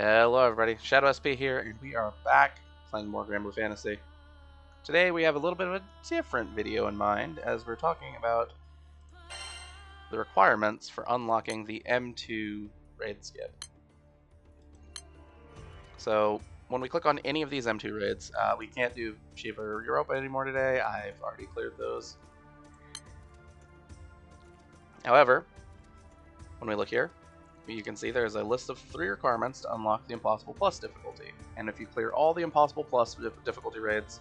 Hello everybody, Shadow SP here, and we are back playing more Granblue Fantasy. Today we have a little bit of a different video in mind, as we're talking about the requirements for unlocking the M2 raid skip. So, when we click on any of these M2 raids, we can't do Shiva or Europa anymore today. I've already cleared those. However, when we look here, you can see there's a list of 3 requirements to unlock the Impossible Plus difficulty. And if you clear all the Impossible Plus difficulty raids,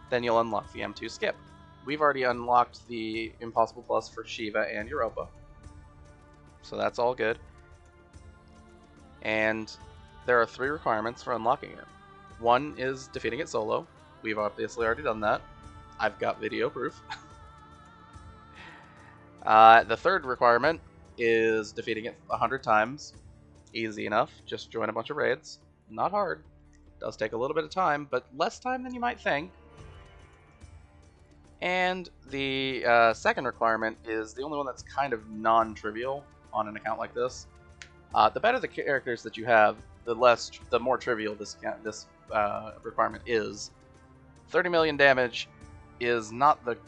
then you'll unlock the M2 skip. We've already unlocked the Impossible Plus for Shiva and Europa, so that's all good. And there are 3 requirements for unlocking it. One is defeating it solo. We've obviously already done that. I've got video proof. The third requirement is defeating it 100 times. Easy enough, just join a bunch of raids. Not hard. Does take a little bit of time, but less time than you might think. And the second requirement is the only one that's kind of non-trivial on an account like this. The better the characters that you have, the more trivial this requirement is. 30 million damage is not the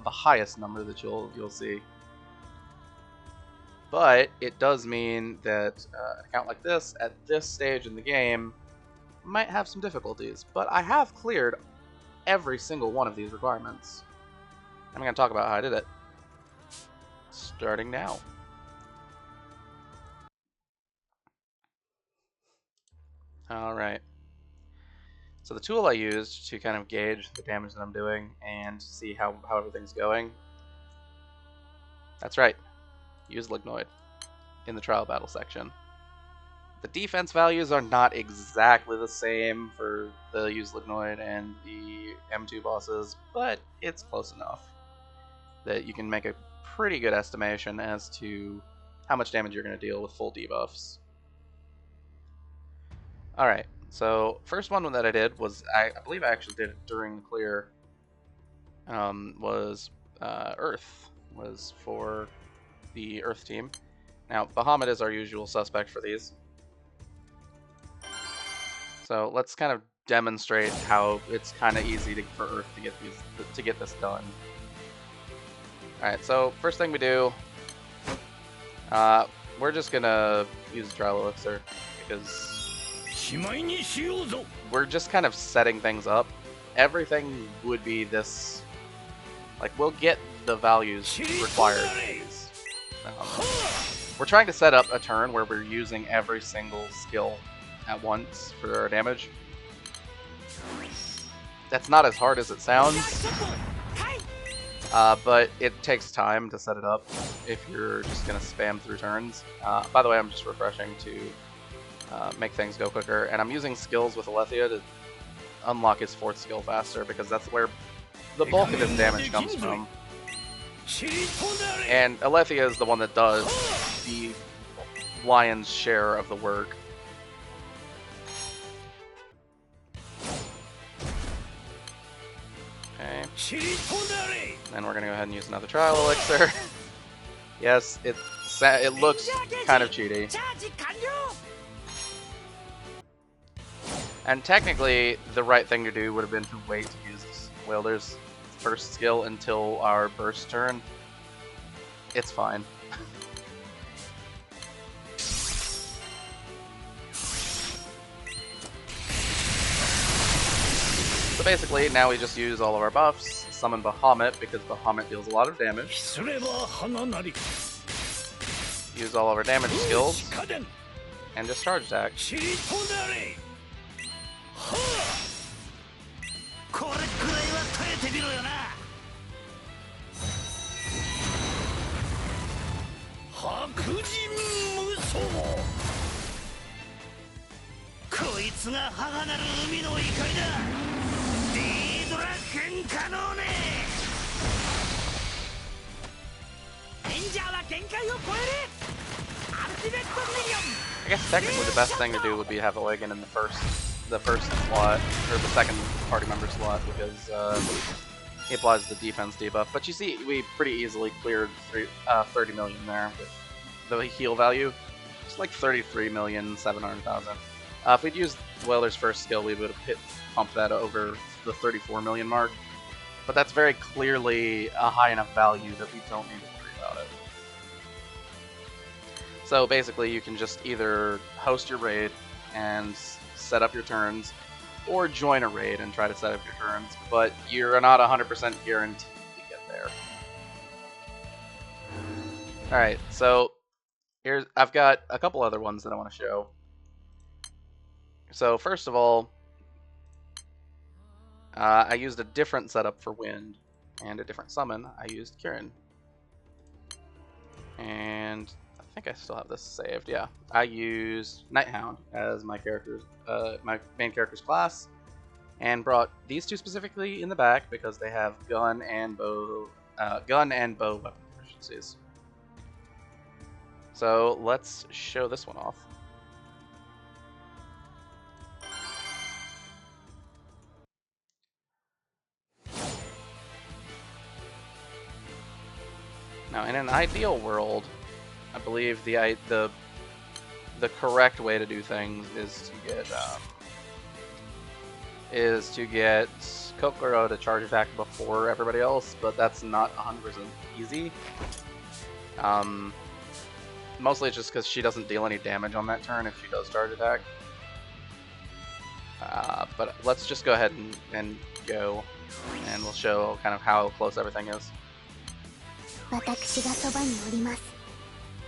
highest number that you'll see. But it does mean that an account like this, at this stage in the game, might have some difficulties. But I have cleared every single one of these requirements. I'm going to talk about how I did it. Starting now. Alright. So the tool I used to kind of gauge the damage that I'm doing and see how everything's going. That's right. Use Lignoid in the trial battle section. The defense values are not exactly the same for the use Lignoid and the M2 bosses, but it's close enough that you can make a pretty good estimation as to how much damage you're going to deal with full debuffs. Alright, so first one that I did was, I believe I actually did it during the clear, was Earth, was for the Earth team. Now, Bahamut is our usual suspect for these. So let's kind of demonstrate how it's kind of easy for Earth to get this done. All right, so first thing we do, we're just gonna use Trial Elixir because we're just kind of setting things up. Everything would be this, like, we'll get the values required for these. We're trying to set up a turn where we're using every single skill at once for our damage. That's not as hard as it sounds, but it takes time to set it up if you're just going to spam through turns. By the way, I'm just refreshing to make things go quicker, and I'm using skills with Alethea to unlock his 4th skill faster, because that's where the bulk of his damage comes from. And Alethea is the one that does the lion's share of the work. Okay. Then we're gonna go ahead and use another trial elixir. Yes, it looks kind of cheaty. And technically, the right thing to do would have been to wait to use Wielder's first skill until our burst turn. It's fine. So basically, now we just use all of our buffs, summon Bahamut because Bahamut deals a lot of damage. Use all of our damage skills, and just charge attack. I guess technically the best thing to do would be to have Oegan in the first slot, or the second party member slot, because he applies the defense debuff. But you see, we pretty easily cleared 30 million there with the heal value. it's like 33,700,000. If we'd used Weller's first skill, we would have pumped that over the 34 million mark. But that's very clearly a high enough value that we don't need to worry about it. So basically, you can just either host your raid and set up your turns, or join a raid and try to set up your turns, but you're not 100% guaranteed to get there. Alright, so I've got a couple other ones that I want to show. So first of all, I used a different setup for Wind, and a different summon. I used Kirin. And I think I still have this saved, yeah. I used Nighthound as my main character's class, and brought these two specifically in the back because they have gun and bow weapon proficiencies. So let's show this one off. Now, in an ideal world, I believe the correct way to do things is to get Kokoro to charge attack before everybody else, but that's not 100% easy. Mostly just because she doesn't deal any damage on that turn if she does charge attack. But let's just go ahead and go, and we'll show kind of how close everything is.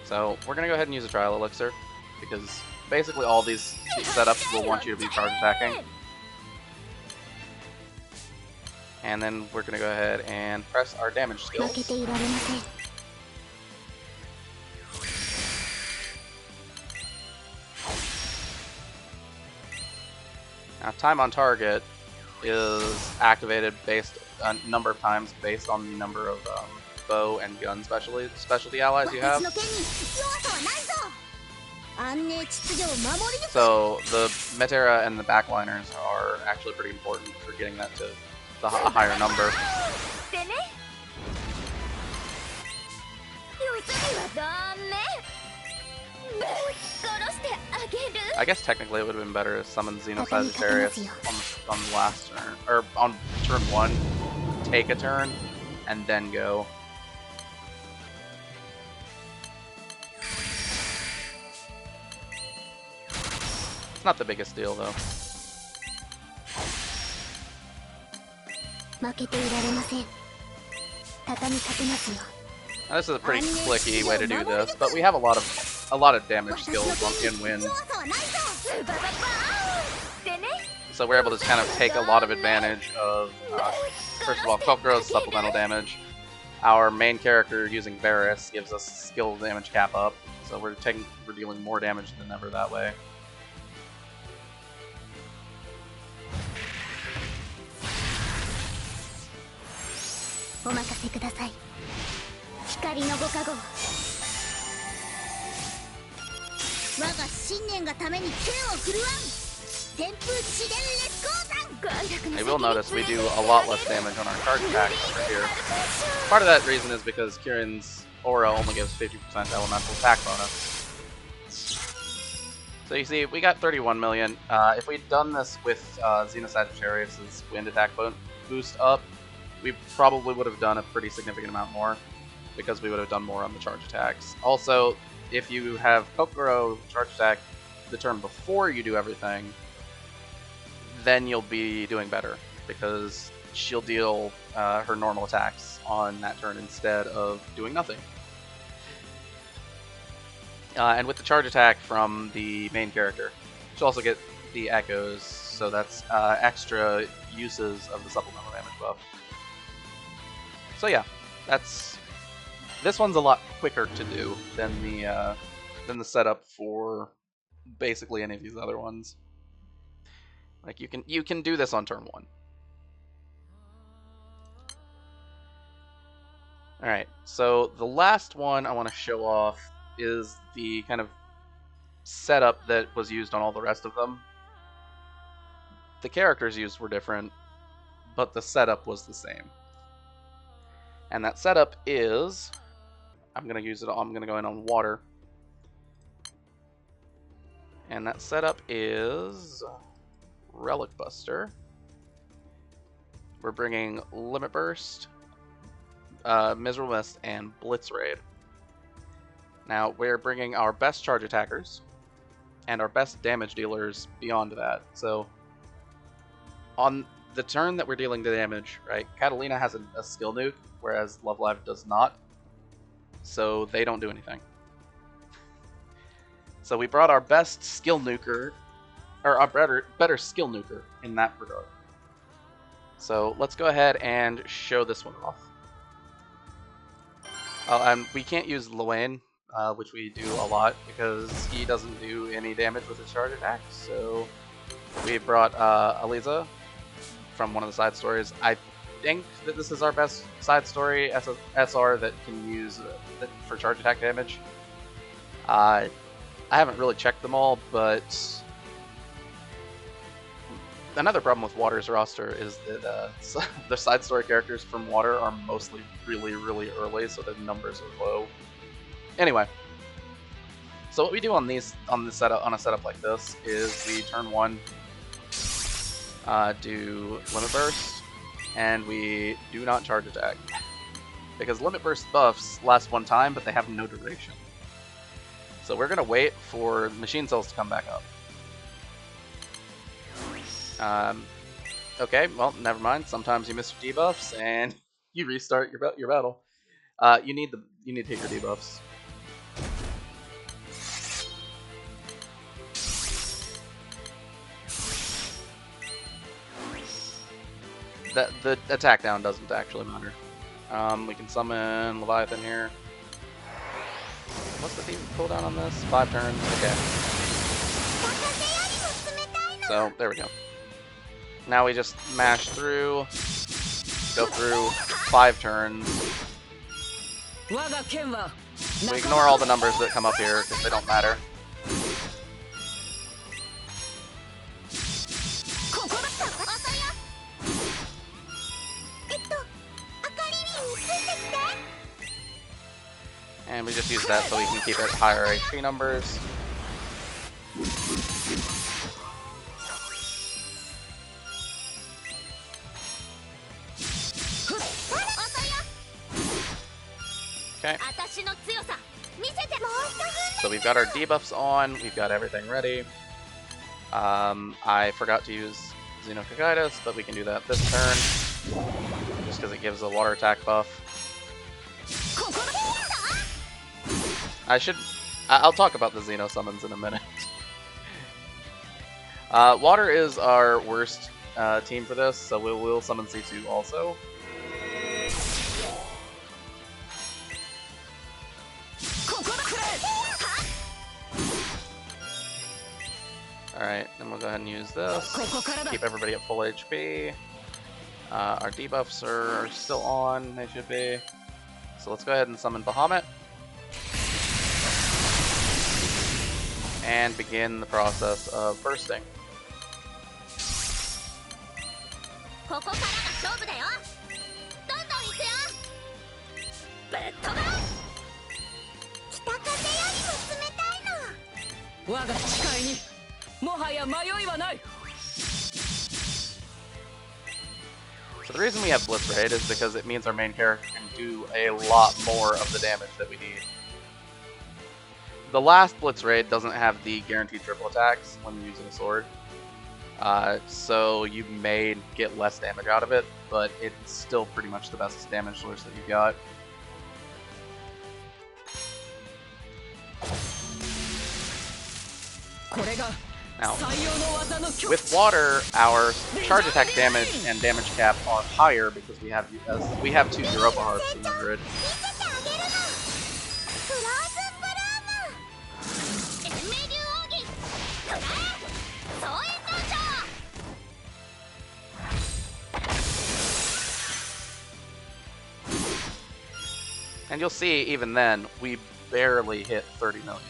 So we're going to go ahead and use a trial elixir, because basically all these setups will want you to be charge attacking. And then we're going to go ahead and press our damage skills. Now, time on target is activated based a number of times based on the number of bow and gun specialty allies you have. So the Metera and the backliners are actually pretty important for getting that to a higher number. I guess technically it would have been better to summon Xeno Sagittarius on the last turn, or on turn 1, take a turn, and then go. It's not the biggest deal though. Now, this is a pretty clicky way to do this, but we have a lot of damage skills in Wind. So we're able to kind of take a lot of advantage of, first of all, Kokoro's supplemental damage. Our main character using Varus gives us skill damage cap up, so we're dealing more damage than ever that way. You will notice we do a lot less damage on our charge attacks over here. Part of that reason is because Kirin's aura only gives 50% elemental attack bonus. So you see, we got 31 million. If we'd done this with Xeno Sagittarius' wind attack boost up, we probably would have done a pretty significant amount more, because we would have done more on the charge attacks. Also, if you have Kokoro charge attack the turn before you do everything, then you'll be doing better, because she'll deal her normal attacks on that turn instead of doing nothing. And with the charge attack from the main character, she'll also get the echoes, so that's extra uses of the supplemental damage buff. So yeah, this one's a lot quicker to do than the setup for basically any of these other ones. Like you can do this on turn 1. Alright, so the last one I want to show off is the kind of setup that was used on all the rest of them. The characters used were different, but the setup was the same. And that setup is, I'm going to go in on water. And that setup is Relic Buster. We're bringing Limit Burst, Miserable Mist, and Blitz Raid. Now, we're bringing our best charge attackers and our best damage dealers beyond that. So, on the turn that we're dealing the damage, right, Catalina has a skill nuke, whereas Love Live does not. So, they don't do anything. So, we brought our best skill nuker, or our better skill nuker in that regard. So, let's go ahead and show this one off. And we can't use Luane, which we do a lot because he doesn't do any damage with his charge attack. So we brought Aliza from one of the side stories. I think that this is our best side story SR that can use for charge attack damage. I haven't really checked them all, but another problem with Water's roster is that the side story characters from Water are mostly really, really early, so the numbers are low. Anyway, so what we do on a setup like this is we turn 1 do Limit Burst, and we do not charge attack because Limit Burst buffs last one time, but they have no duration. So we're gonna wait for Machine Cells to come back up. Okay, well, never mind. Sometimes you miss your debuffs and you restart your battle. You need to hit your debuffs. The attack down doesn't actually matter. We can summon Leviathan here. What's the cooldown on this? 5 turns. Okay. So there we go. Now we just mash through, go through 5 turns. We ignore all the numbers that come up here because they don't matter. And we just use that so we can keep it higher HP numbers. Okay. So we've got our debuffs on, we've got everything ready. I forgot to use Xenococytus, but we can do that this turn, just because it gives a water attack buff. I'll talk about the Xeno summons in a minute. Water is our worst team for this, so we will summon C2 also. Alright, then we'll go ahead and use this. Keep everybody at full HP. Our debuffs are still on, they should be. So let's go ahead and summon Bahamut. And begin the process of bursting. So the reason we have Blitz Raid is because it means our main character can do a lot more of the damage that we need. The last Blitz Raid doesn't have the guaranteed triple attacks when using a sword. So you may get less damage out of it, but it's still pretty much the best damage source that you've got. Now, with water, our charge attack damage and damage cap are higher because we have 2 Europa Harps in the grid. And you'll see, even then, we barely hit 30 million.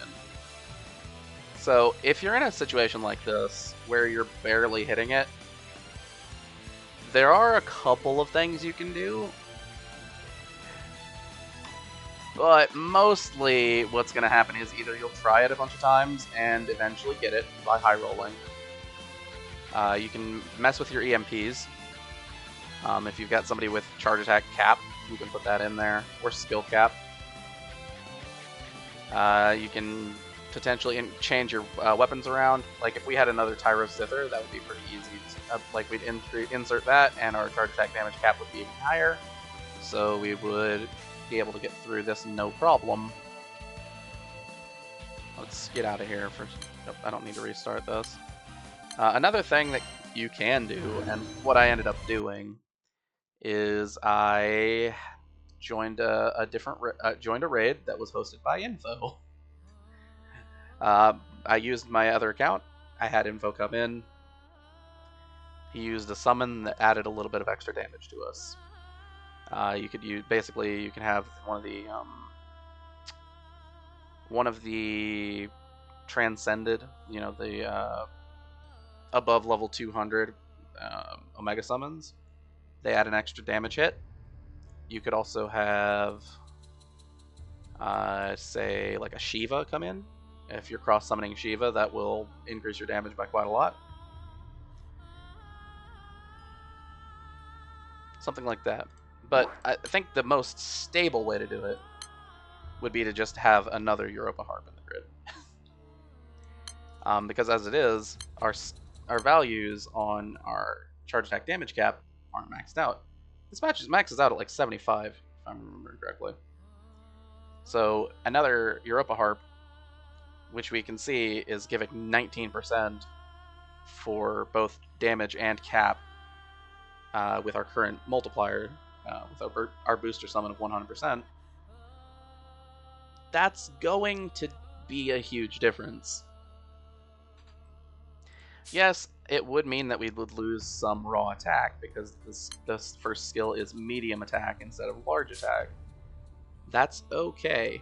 So, if you're in a situation like this, where you're barely hitting it, there are a couple of things you can do. But mostly what's going to happen is either you'll try it a bunch of times and eventually get it by high rolling. You can mess with your EMPs. If you've got somebody with charge attack cap, you can put that in there, or skill cap. You can potentially change your weapons around. Like if we had another Tyro Zither, that would be pretty easy. Like we'd insert that, and our charge attack damage cap would be even higher. So we would be able to get through this no problem. Let's get out of here first. Nope, I don't need to restart this. Another thing that you can do, and what I ended up doing, is I joined a raid that was hosted by Info. I used my other account. I had Info come in. He used a summon that added a little bit of extra damage to us. You could use basically you can have one of the transcended, you know, the above level 200 Omega summons. They add an extra damage hit. You could also have, say, like a Shiva come in. If you're cross-summoning Shiva, that will increase your damage by quite a lot. Something like that. But I think the most stable way to do it would be to just have another Europa Harp in the grid. Because as it is, our values on our charge attack damage cap aren't maxed out. This match maxes out at like 75, if I'm remembering correctly. So another Europa Harp, which we can see is giving 19% for both damage and cap with our current multiplier, with our booster summon of 100%. That's going to be a huge difference. Yes, it would mean that we would lose some raw attack, because this first skill is medium attack instead of large attack. That's okay.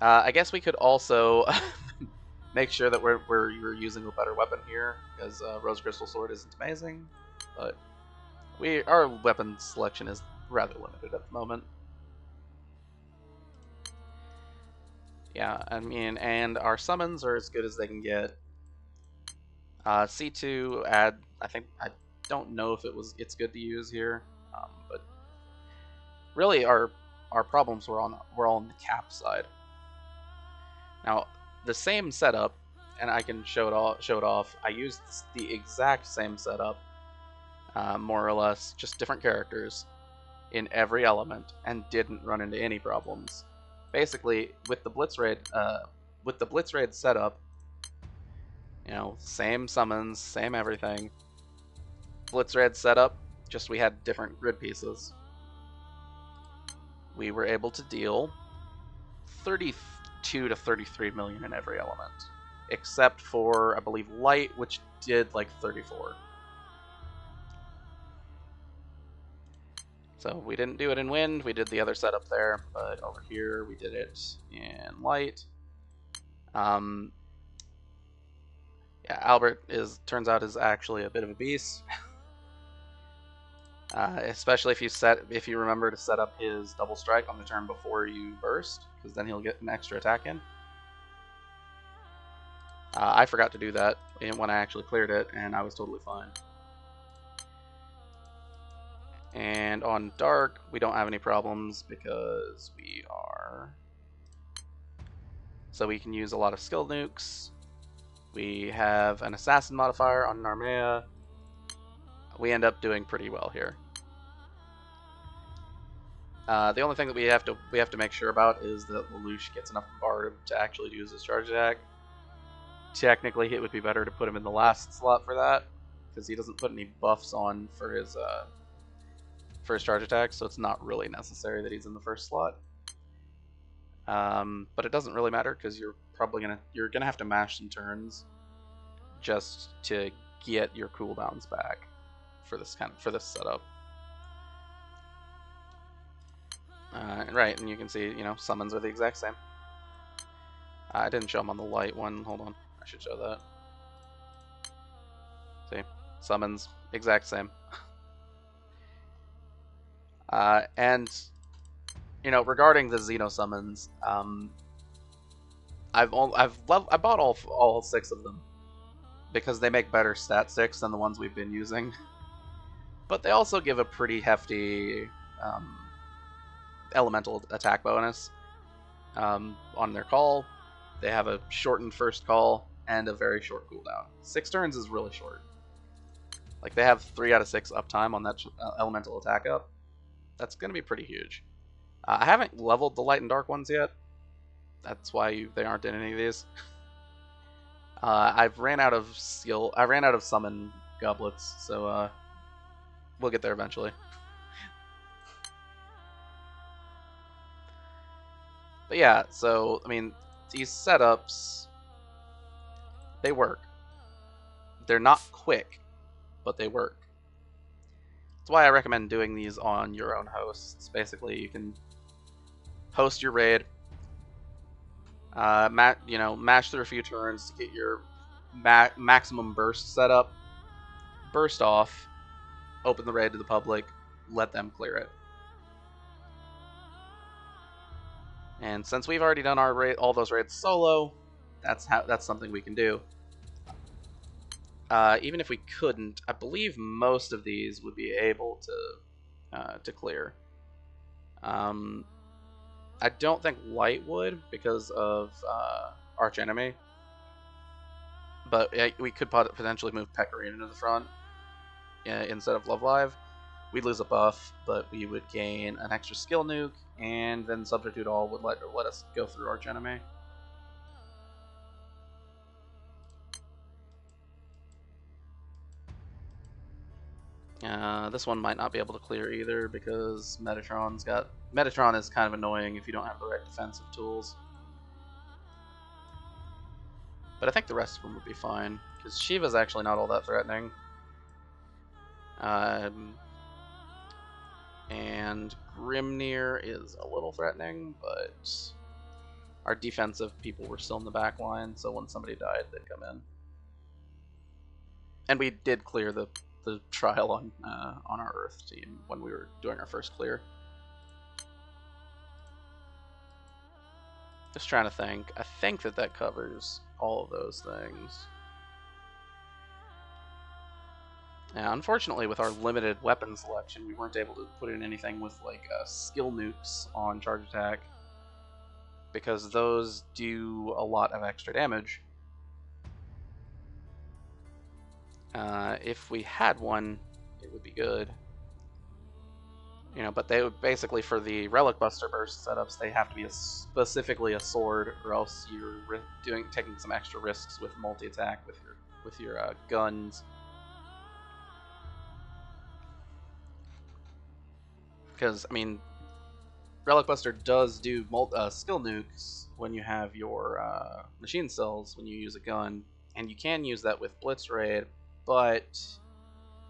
I guess we could also make sure that we're using a better weapon here, because Rose Crystal Sword isn't amazing, but our weapon selection is rather limited at the moment. Yeah, I mean, and our summons are as good as they can get. C2 add, I don't know if it's good to use here, but really our problems were all on the cap side. Now the same setup, and I can show it off. I used the exact same setup, more or less, just different characters in every element, and didn't run into any problems. Basically, with the Blitz Raid setup, you know, same summons, same everything. Blitz Raid setup, just we had different grid pieces. We were able to deal 32 to 33 million in every element, except for, I believe, Light, which did like 34. So we didn't do it in Wind, we did the other setup there, but over here we did it in Light. Yeah, Albert turns out is actually a bit of a beast. Especially if you remember to set up his double strike on the turn before you burst, because then he'll get an extra attack in. I forgot to do that when I actually cleared it, and I was totally fine. And on Dark, we don't have any problems because so we can use a lot of skill nukes. We have an assassin modifier on Narmea. We end up doing pretty well here. The only thing that we have to make sure about is that Lelouch gets enough barb to actually use his charge attack. Technically, it would be better to put him in the last slot for that, because he doesn't put any buffs on for his charge attack, so it's not really necessary that he's in the first slot. But it doesn't really matter, because you're gonna have to mash some turns just to get your cooldowns back for this setup. Right, and you can see, you know, summons are the exact same. I didn't show them on the Light one. Hold on, I should show that. See, summons exact same. And you know, regarding the Xeno summons, I bought all 6 of them because they make better stat sticks than the ones we've been using. But they also give a pretty hefty elemental attack bonus on their call. They have a shortened first call and a very short cooldown. 6 turns is really short. Like, they have 3 out of 6 uptime on that elemental attack up. That's going to be pretty huge. I haven't leveled the light and dark ones yet. That's why they aren't in any of these. I've ran out of skill. I ran out of summon goblets, so we'll get there eventually. But yeah, so I mean, these setups, they work. They're not quick, but they work. That's why I recommend doing these on your own hosts. Basically, you can host your raid, mash through a few turns to get your maximum burst set up, burst off, open the raid to the public, let them clear it. And since we've already done our all those raids solo, that's something we can do. Even if we couldn't, I believe most of these would be able to clear. I don't think Light would because of Arch Enemy, but we could potentially move Pecorine into the front instead of Love Live. We'd lose a buff, but we would gain an extra skill nuke, and then Substitute All would let us go through Arch Enemy. This one might not be able to clear either because Metatron is kind of annoying if you don't have the right defensive tools. But I think the rest of them would be fine because Shiva's actually not all that threatening. And Grimnir is a little threatening, but our defensive people were still in the back line, so when somebody died, they'd come in. And we did clear the trial on our Earth team when we were doing our first clear. Just trying to think. I think that covers all of those things. Now, unfortunately, with our limited weapon selection, we weren't able to put in anything with like skill nukes on charge attack because those do a lot of extra damage. If we had one, it would be good. You know, but they would basically, for the Relic Buster burst setups, they have to be specifically a sword, or else you're taking some extra risks with multi-attack with your guns. Because I mean, Relic Buster does do skill nukes when you have your machine cells when you use a gun, and you can use that with Blitz Raid, but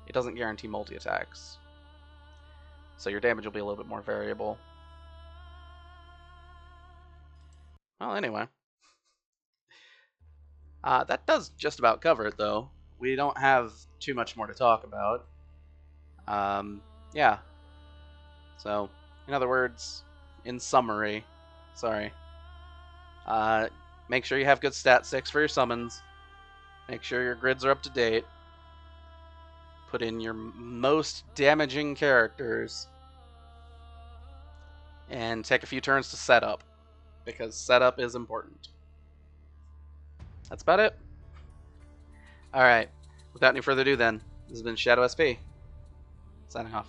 it doesn't guarantee multi-attacks. So your damage will be a little bit more variable. Well, anyway. That does just about cover it, though. We don't have too much more to talk about. Yeah. So, in other words, in summary, make sure you have good stat sticks for your summons. Make sure your grids are up to date. Put in your most damaging characters. And take a few turns to set up, because setup is important. That's about it. Alright, without any further ado then, this has been Shadow SP, signing off.